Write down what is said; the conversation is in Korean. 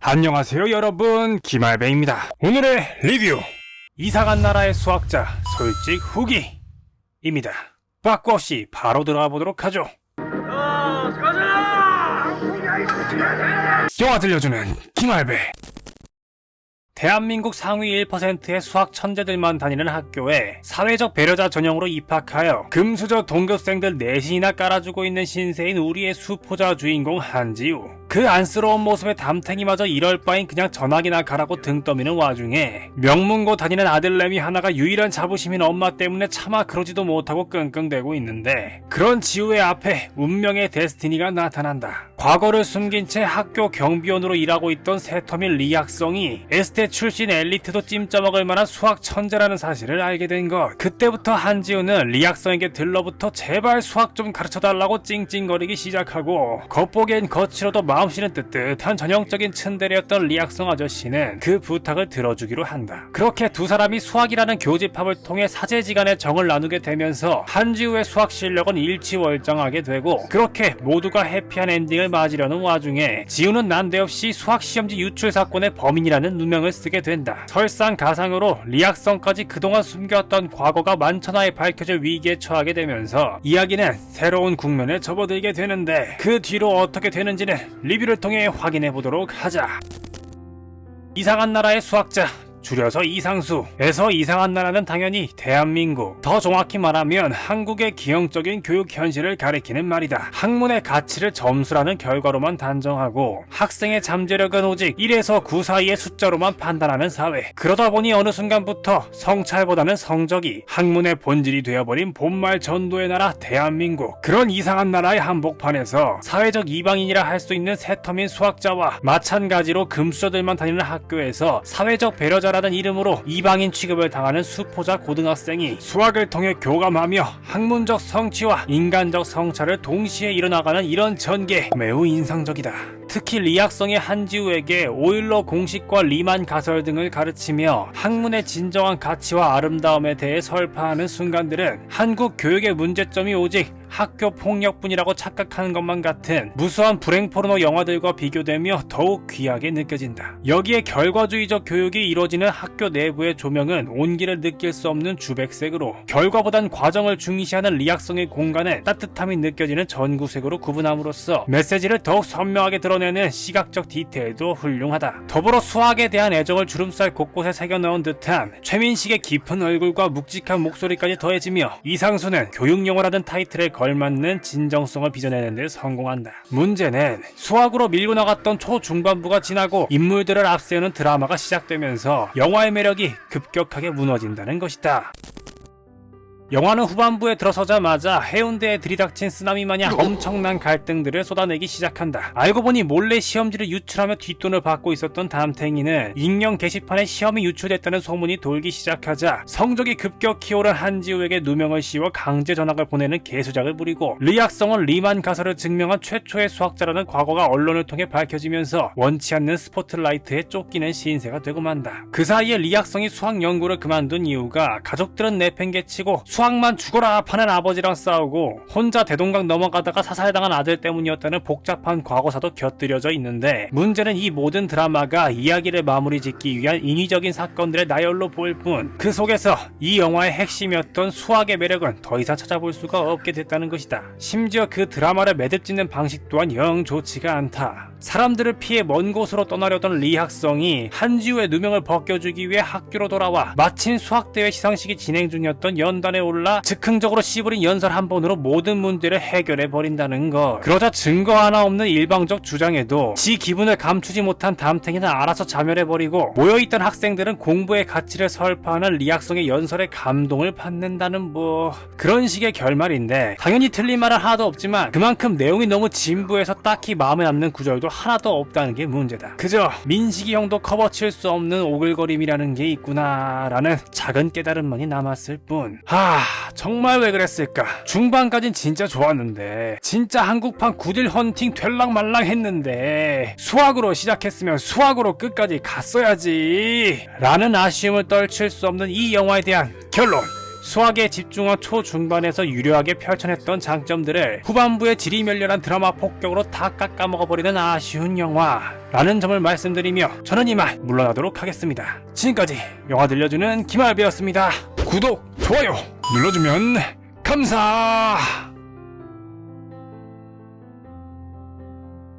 안녕하세요 여러분, 김알배입니다. 오늘의 리뷰, 이상한 나라의 수학자 솔직 후기입니다. 빠꾸 없이 바로 들어가 보도록 하죠. 영화 들려주는 김알배. 대한민국 상위 1%의 수학 천재들만 다니는 학교에 사회적 배려자 전형으로 입학하여 금수저 동급생들 내신이나 깔아주고 있는 신세인 우리의 수포자 주인공 한지우. 그 안쓰러운 모습에 담탱이마저 이럴 바엔 그냥 전학이나 가라고 등 떠미는 와중에 명문고 다니는 아들내미 하나가 유일한 자부심인 엄마 때문에 차마 그러지도 못하고 끙끙대고 있는데, 그런 지우의 앞에 운명의 데스티니가 나타난다. 과거를 숨긴 채 학교 경비원으로 일하고 있던 새터민 리학성이 에스테 출신 엘리트도 찜쪄먹을 만한 수학 천재라는 사실을 알게 된 것. 그때부터 한지우는 리학성에게 들러붙어 제발 수학 좀 가르쳐달라고 찡찡거리기 시작하고, 겉보기엔 거칠어도 마음씨는 뜨뜻한 전형적인 츤데레였던 리학성 아저씨는 그 부탁을 들어주기로 한다. 그렇게 두 사람이 수학이라는 교집합을 통해 사제지간의 정을 나누게 되면서 한지우의 수학 실력은 일취월장하게 되고, 그렇게 모두가 해피한 엔딩을 맞으려는 와중에 지우는 난데없이 수학시험지 유출 사건의 범인이라는 누명을 쓰게 된다. 설상가상으로 리학성까지 그동안 숨겼던 과거가 만천하에 밝혀질 위기에 처하게 되면서 이야기는 새로운 국면에 접어들게 되는데, 그 뒤로 어떻게 되는지는 리뷰를 통해 확인해보도록 하자. 이상한 나라의 수학자, 줄여서 이상수에서 이상한 나라는 당연히 대한민국, 더 정확히 말하면 한국의 기형적인 교육 현실을 가리키는 말이다. 학문의 가치를 점수라는 결과로만 단정하고 학생의 잠재력은 오직 1에서 9 사이의 숫자로만 판단하는 사회. 그러다 보니 어느 순간부터 성찰보다는 성적이 학문의 본질이 되어버린 본말 전도의 나라 대한민국. 그런 이상한 나라의 한복판에서 사회적 이방인이라 할 수 있는 새터민 수학자와 마찬가지로 금수저들만 다니는 학교에서 사회적 배려자 라는 이름으로 이방인 취급을 당하는 수포자 고등학생이 수학을 통해 교감하며 학문적 성취와 인간적 성찰을 동시에 이뤄나가는 이런 전개, 매우 인상적이다. 특히 리학성의 한지우에게 오일러 공식과 리만 가설 등을 가르치며 학문의 진정한 가치와 아름다움에 대해 설파하는 순간들은 한국 교육의 문제점이 오직 학교 폭력뿐이라고 착각하는 것만 같은 무수한 불행 포르노 영화들과 비교되며 더욱 귀하게 느껴진다. 여기에 결과주의적 교육이 이루어지는 학교 내부의 조명은 온기를 느낄 수 없는 주백색으로, 결과보단 과정을 중시하는 리학성의 공간은 따뜻함이 느껴지는 전구색으로 구분함으로써 메시지를 더욱 선명하게 드러내는 시각적 디테일도 훌륭하다. 더불어 수학에 대한 애정을 주름살 곳곳에 새겨넣은 듯한 최민식의 깊은 얼굴과 묵직한 목소리까지 더해지며 이상수는 교육영화라는 타이틀에 걸맞는 진정성을 빚어내는 데 성공한다. 문제는 수학으로 밀고 나갔던 초중반부가 지나고 인물들을 앞세우는 드라마가 시작되면서 영화의 매력이 급격하게 무너진다는 것이다. 영화는 후반부에 들어서자마자 해운대에 들이닥친 쓰나미 마냥 엄청난 갈등들을 쏟아내기 시작한다. 알고 보니 몰래 시험지를 유출하며 뒷돈을 받고 있었던 담탱이는 익명 게시판에 시험이 유출됐다는 소문이 돌기 시작하자 성적이 급격히 오른 한지우에게 누명을 씌워 강제 전학을 보내는 개수작을 부리고, 리학성은 리만 가설을 증명한 최초의 수학자라는 과거가 언론을 통해 밝혀지면서 원치 않는 스포트라이트에 쫓기는 신세가 되고 만다. 그 사이에 리학성이 수학 연구를 그만둔 이유가 가족들은 내팽개치고 수학만 죽어라 파는 아버지랑 싸우고 혼자 대동강 넘어가다가 사살당한 아들 때문이었다는 복잡한 과거사도 곁들여져 있는데, 문제는 이 모든 드라마가 이야기를 마무리 짓기 위한 인위적인 사건들의 나열로 보일 뿐, 그 속에서 이 영화의 핵심이었던 수학의 매력은 더 이상 찾아볼 수가 없게 됐다는 것이다. 심지어 그 드라마를 매듭짓는 방식 또한 영 좋지가 않다. 사람들을 피해 먼 곳으로 떠나려던 리학성이 한지우의 누명을 벗겨주기 위해 학교로 돌아와 마침 수학대회 시상식이 진행 중이었던 연단에 올라 즉흥적으로 씨부린 연설 한 번으로 모든 문제를 해결해버린다는 것. 그러자 증거 하나 없는 일방적 주장에도 지 기분을 감추지 못한 담탱이는 알아서 자멸해버리고, 모여있던 학생들은 공부의 가치를 설파하는 리학성의 연설에 감동을 받는다는 그런 식의 결말인데, 당연히 틀린 말은 하나도 없지만 그만큼 내용이 너무 진부해서 딱히 마음에 남는 구절도 하나도 없다는 게 문제다. 그저 민식이 형도 커버칠 수 없는 오글거림이라는 게 있구나 라는 작은 깨달음만이 남았을 뿐. 정말 왜 그랬을까. 중반까진 진짜 좋았는데, 진짜 한국판 구딜 헌팅 될랑말랑 했는데 수학으로 시작했으면 수학으로 끝까지 갔어야지 라는 아쉬움을 떨칠 수 없는 이 영화에 대한 결론, 수학에 집중한 초중반에서 유려하게 펼쳐냈던 장점들을 후반부에 질이 멸렬한 드라마 폭격으로 다 깎아먹어버리는 아쉬운 영화라는 점을 말씀드리며 저는 이만 물러나도록 하겠습니다. 지금까지 영화 들려주는 김할배였습니다. 구독, 좋아요 눌러주면 감사.